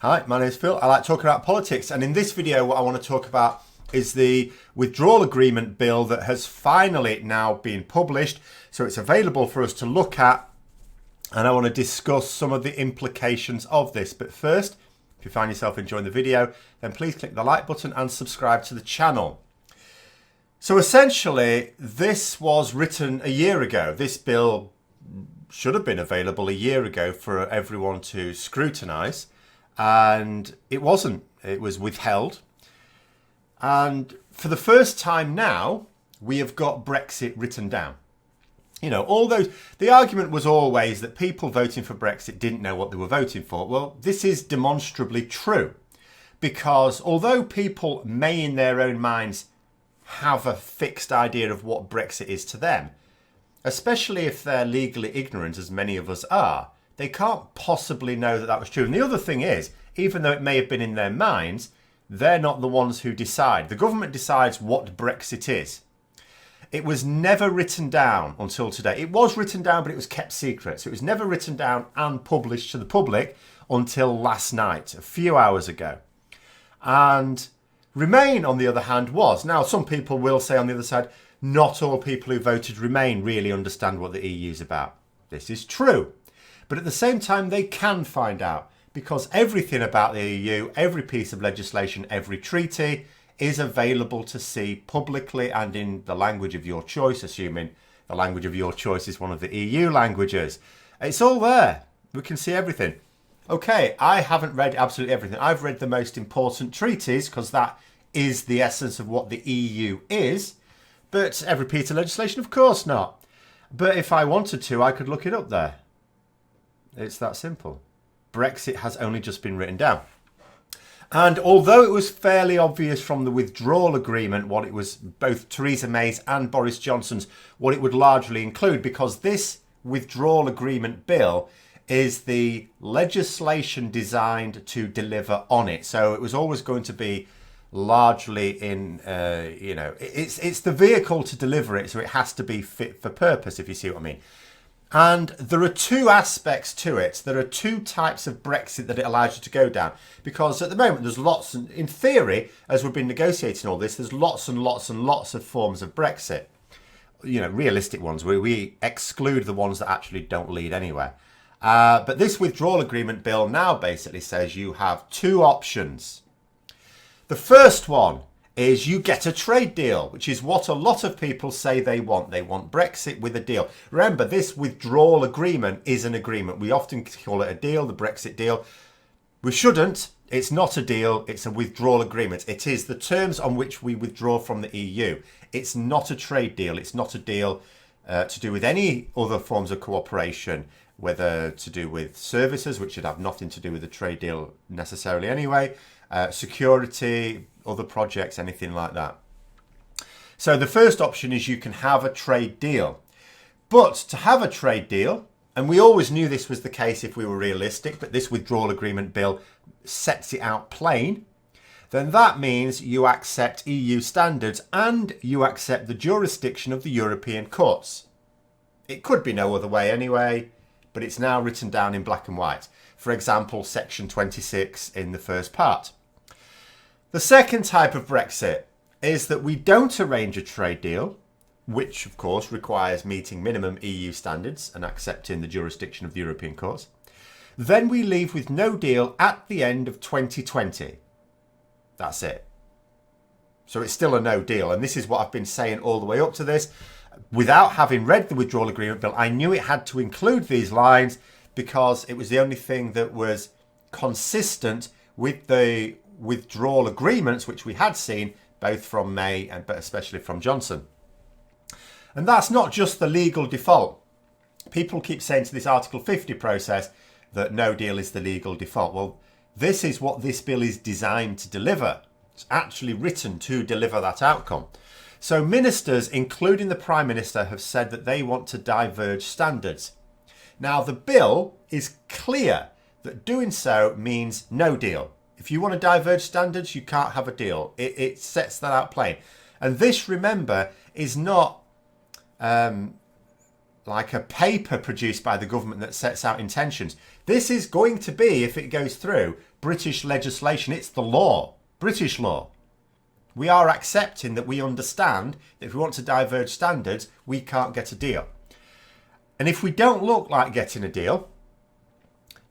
Hi, my name is Phil. I like talking about politics, and in this video what I want to talk about is the withdrawal agreement bill that has finally now been published, so it's available for us to look at, and I want to discuss some of the implications of this. But first, if you find yourself enjoying the video, then please click the like button and subscribe to the channel. So essentially, this was written a year ago. This bill should have been available a year ago for everyone to scrutinise, and it wasn't. It was withheld. And for the first time now, we have got Brexit written down. You know, the argument was always that people voting for Brexit didn't know what they were voting for. Well, this is demonstrably true, because although people may in their own minds have a fixed idea of what Brexit is to them, especially if they're legally ignorant, as many of us are, they can't possibly know that that was true. And the other thing is, even though it may have been in their minds, they're not the ones who decide. The government decides what Brexit is. It was never written down until today. It was written down, but it was kept secret. So it was never written down and published to the public until last night, a few hours ago. And Remain, on the other hand, was. Now, some people will say on the other side, not all people who voted Remain really understand what the EU is about. This is true. But at the same time, they can find out, because everything about the EU, every piece of legislation, every treaty is available to see publicly and in the language of your choice, assuming the language of your choice is one of the EU languages. It's all there. We can see everything. Okay, I haven't read absolutely everything. I've read the most important treaties, because that is the essence of what the EU is. But every piece of legislation, of course not. But if I wanted to, I could look it up there. It's that simple. Brexit has only just been written down. And although it was fairly obvious from the withdrawal agreement what it was, both Theresa May's and Boris Johnson's, what it would largely include, because this withdrawal agreement bill is the legislation designed to deliver on it. So it was always going to be largely in, it's the vehicle to deliver it, so it has to be fit for purpose, if you see what I mean. And there are two aspects to it. There are two types of Brexit that it allows you to go down. Because at the moment, there's lots, in theory, as we've been negotiating all this, there's lots and lots and lots of forms of Brexit. You know, realistic ones, where we exclude the ones that actually don't lead anywhere. But this withdrawal agreement bill now basically says you have two options. The first one is you get a trade deal, which is what a lot of people say they want. They want Brexit with a deal. Remember, this withdrawal agreement is an agreement. We often call it a deal, the Brexit deal. We shouldn't. It's not a deal. It's a withdrawal agreement. It is the terms on which we withdraw from the EU. It's not a trade deal. It's not a deal to do with any other forms of cooperation, whether to do with services, which should have nothing to do with the trade deal necessarily anyway, security, other projects, anything like that. So the first option is you can have a trade deal. But to have a trade deal, and we always knew this was the case if we were realistic, but this withdrawal agreement bill sets it out plain, then that means you accept EU standards and you accept the jurisdiction of the European courts. It could be no other way anyway, but it's now written down in black and white. For example, section 26 in the first part. The second type of Brexit is that we don't arrange a trade deal, which of course requires meeting minimum EU standards and accepting the jurisdiction of the European courts. Then we leave with no deal at the end of 2020. That's it. So it's still a no deal. And this is what I've been saying all the way up to this. Without having read the withdrawal agreement bill, I knew it had to include these lines because it was the only thing that was consistent with the withdrawal agreements, which we had seen both from May and but especially from Johnson. And that's not just the legal default. People keep saying to this Article 50 process that no deal is the legal default. Well, this is what this bill is designed to deliver. It's actually written to deliver that outcome. So ministers, including the Prime Minister, have said that they want to diverge standards. Now, the bill is clear that doing so means no deal. If you want to diverge standards, you can't have a deal. It sets that out plain. And this, remember, is not like a paper produced by the government that sets out intentions. This is going to be, if it goes through, British legislation. It's the law, British law. We are accepting that we understand that if we want to diverge standards, we can't get a deal. And if we don't look like getting a deal,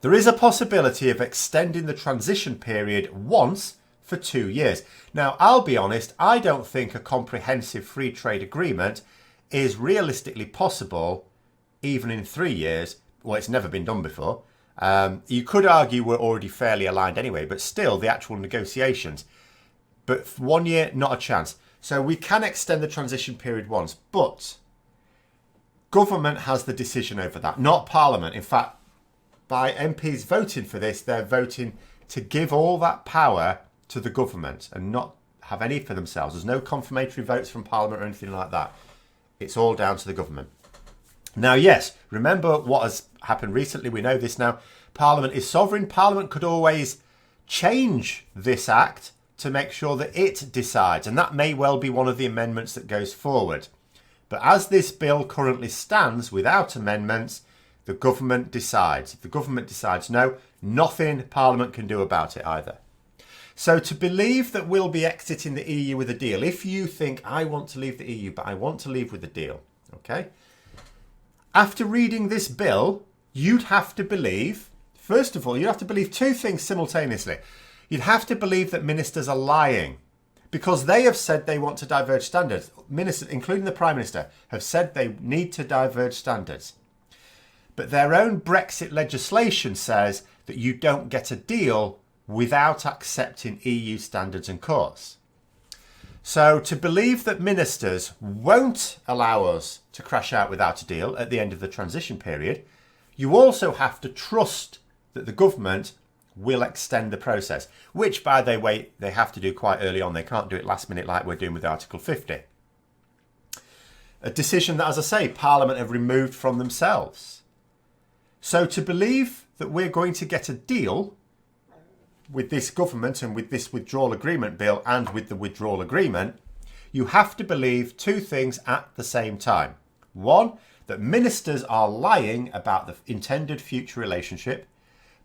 there is a possibility of extending the transition period once for 2 years. Now, I'll be honest, I don't think a comprehensive free trade agreement is realistically possible even in 3 years. Well, it's never been done before. You could argue we're already fairly aligned anyway, but still the actual negotiations. But for 1 year, not a chance. So we can extend the transition period once, but government has the decision over that, not Parliament. In fact, by MPs voting for this, they're voting to give all that power to the government and not have any for themselves. There's no confirmatory votes from Parliament or anything like that. It's all down to the government. Now, yes, remember what has happened recently. We know this now. Parliament is sovereign. Parliament could always change this act to make sure that it decides. And that may well be one of the amendments that goes forward. But as this bill currently stands without amendments, the government decides. If the government decides no, nothing Parliament can do about it either. So to believe that we'll be exiting the EU with a deal, if you think I want to leave the EU, but I want to leave with a deal, okay? After reading this bill, you'd have to believe, first of all, you'd have to believe two things simultaneously. You'd have to believe that ministers are lying because they have said they want to diverge standards. Ministers, including the Prime Minister, have said they need to diverge standards. But their own Brexit legislation says that you don't get a deal without accepting EU standards and courts. So to believe that ministers won't allow us to crash out without a deal at the end of the transition period, you also have to trust that the government will extend the process, which, by the way, they have to do quite early on. They can't do it last minute like we're doing with Article 50. A decision that, as I say, Parliament have removed from themselves. So to believe that we're going to get a deal with this government and with this withdrawal agreement bill and with the withdrawal agreement, you have to believe two things at the same time. One, that ministers are lying about the intended future relationship,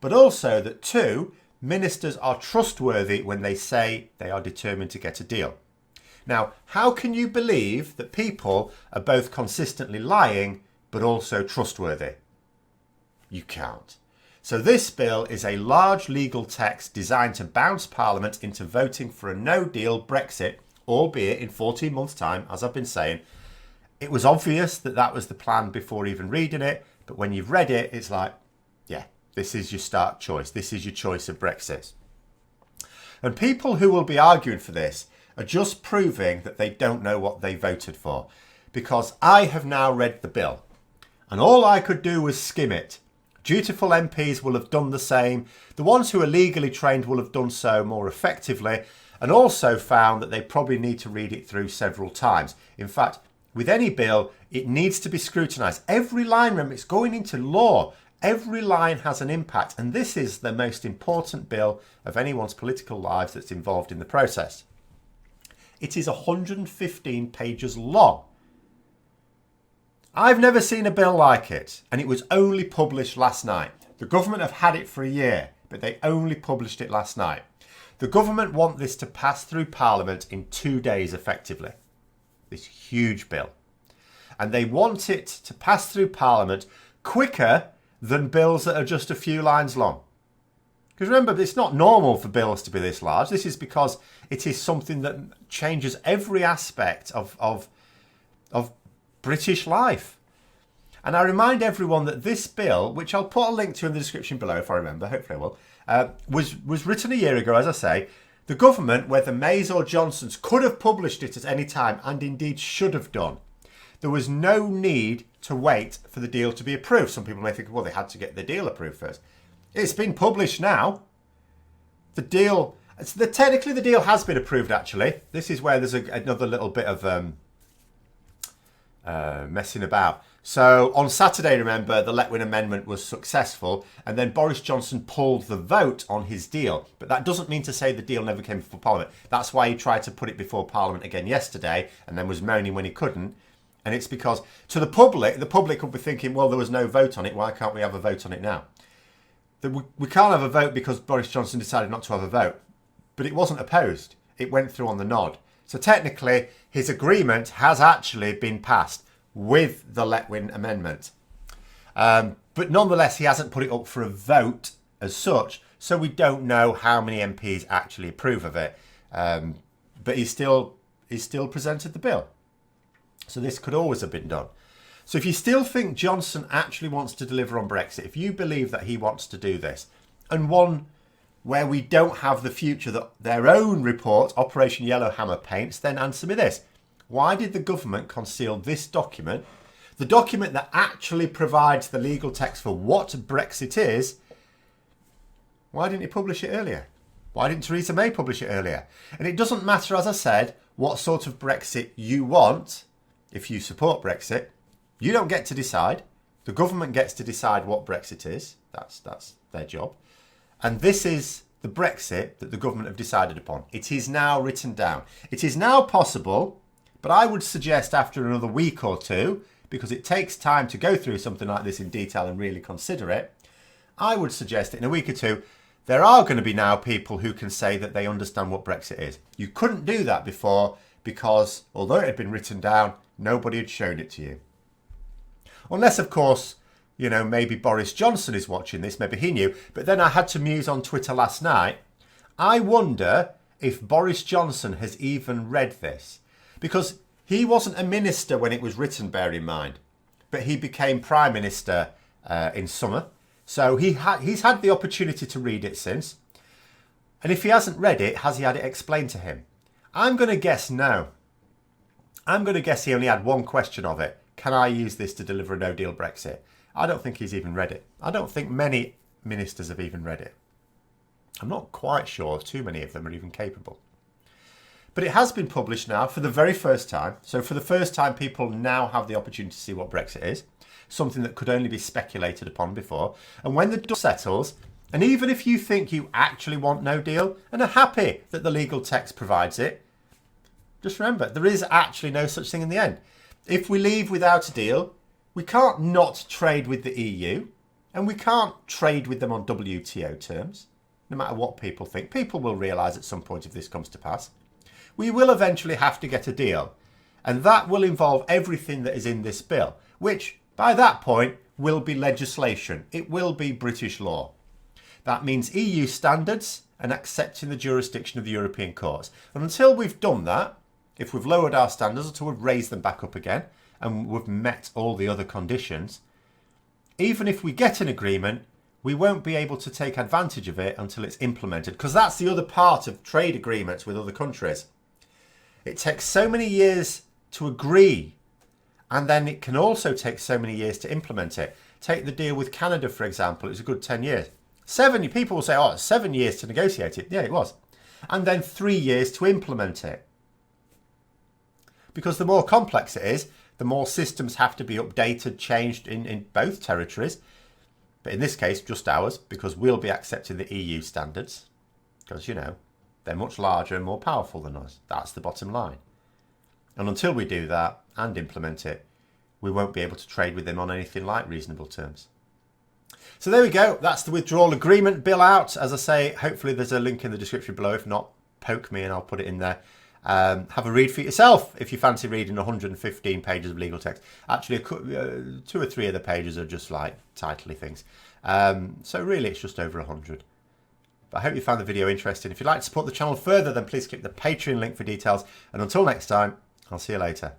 but also that two, ministers are trustworthy when they say they are determined to get a deal. Now, how can you believe that people are both consistently lying but also trustworthy? You can't. So this bill is a large legal text designed to bounce Parliament into voting for a no-deal Brexit, albeit in 14 months' time, as I've been saying. It was obvious that that was the plan before even reading it, but when you've read it, it's like, yeah, this is your start choice. This is your choice of Brexit. And people who will be arguing for this are just proving that they don't know what they voted for, because I have now read the bill, and all I could do was skim it. Dutiful MPs will have done the same. The ones who are legally trained will have done so more effectively, and also found that they probably need to read it through several times. In fact, with any bill, it needs to be scrutinised. Every line, remember, it's going into law. Every line has an impact, and this is the most important bill of anyone's political lives that's involved in the process. It is 115 pages long. I've never seen a bill like it, and it was only published last night. The government have had it for a year, but they only published it last night. The government want this to pass through Parliament in 2 days effectively. This huge bill. And they want it to pass through Parliament quicker than bills that are just a few lines long. Because remember, it's not normal for bills to be this large. This is because it is something that changes every aspect of British life. And I remind everyone that this bill, which I'll put a link to in the description below if I remember, hopefully I will, was written a year ago, as I say. The government, whether May's or Johnson's, could have published it at any time and indeed should have done. There was no need to wait for the deal to be approved. Some people may think, well, they had to get the deal approved first. It's been published now. The deal, technically the deal has been approved actually. This is where there's another little bit of messing about. So on Saturday, remember, the Letwin Amendment was successful, and then Boris Johnson pulled the vote on his deal. But that doesn't mean to say the deal never came before Parliament. That's why he tried to put it before Parliament again yesterday, and then was moaning when he couldn't. And it's because to the public will be thinking, well, there was no vote on it. Why can't we have a vote on it now? We can't have a vote because Boris Johnson decided not to have a vote. But it wasn't opposed. It went through on the nod. So technically, his agreement has actually been passed with the Letwin amendment. But nonetheless, he hasn't put it up for a vote as such. So we don't know how many MPs actually approve of it. But he's still presented the bill. So this could always have been done. So if you still think Johnson actually wants to deliver on Brexit, if you believe that he wants to do this, and one where we don't have the future that their own report, Operation Yellowhammer, paints, then answer me this. Why did the government conceal this document, the document that actually provides the legal text for what Brexit is? Why didn't he publish it earlier? Why didn't Theresa May publish it earlier? And it doesn't matter, as I said, what sort of Brexit you want. If you support Brexit, you don't get to decide. The government gets to decide what Brexit is. That's their job. And this is the Brexit that the government have decided upon. It is now written down. It is now possible, but I would suggest after another week or two, because it takes time to go through something like this in detail and really consider it, I would suggest that in a week or two, there are going to be now people who can say that they understand what Brexit is. You couldn't do that before because, although it had been written down, nobody had shown it to you. Unless, of course, you know, maybe Boris Johnson is watching this, maybe he knew. But then I had to muse on Twitter last night. I wonder if Boris Johnson has even read this. Because he wasn't a minister when it was written, bear in mind. But he became Prime Minister in summer. So he's had the opportunity to read it since. And if he hasn't read it, has he had it explained to him? I'm going to guess no. I'm going to guess he only had one question of it. Can I use this to deliver a no-deal Brexit? I don't think he's even read it. I don't think many ministers have even read it. I'm not quite sure too many of them are even capable. But it has been published now for the very first time. So for the first time, people now have the opportunity to see what Brexit is. Something that could only be speculated upon before. And when the dust settles, and even if you think you actually want no deal and are happy that the legal text provides it, just remember, there is actually no such thing in the end. If we leave without a deal, we can't not trade with the EU, and we can't trade with them on WTO terms, no matter what people think. People will realise at some point if this comes to pass. We will eventually have to get a deal, and that will involve everything that is in this bill, which by that point will be legislation. It will be British law. That means EU standards and accepting the jurisdiction of the European courts. And until we've done that, if we've lowered our standards, until we've raised them back up again, and we've met all the other conditions, even if we get an agreement, we won't be able to take advantage of it until it's implemented. Because that's the other part of trade agreements with other countries. It takes so many years to agree, and then it can also take so many years to implement it. Take the deal with Canada, for example. It was a good 10 years. People will say, oh, it's 7 years to negotiate it. Yeah, it was. And then 3 years to implement it. Because the more complex it is, the more systems have to be updated, changed in both territories. But in this case, just ours, because we'll be accepting the EU standards. Because, you know, they're much larger and more powerful than us. That's the bottom line. And until we do that and implement it, we won't be able to trade with them on anything like reasonable terms. So there we go. That's the withdrawal agreement bill out. As I say, hopefully there's a link in the description below. If not, poke me and I'll put it in there. Have a read for yourself if you fancy reading 115 pages of legal text. Actually, 2 or 3 of the pages are just like titly things. So really, it's just over 100. But I hope you found the video interesting. If you'd like to support the channel further, then please click the Patreon link for details. And until next time, I'll see you later.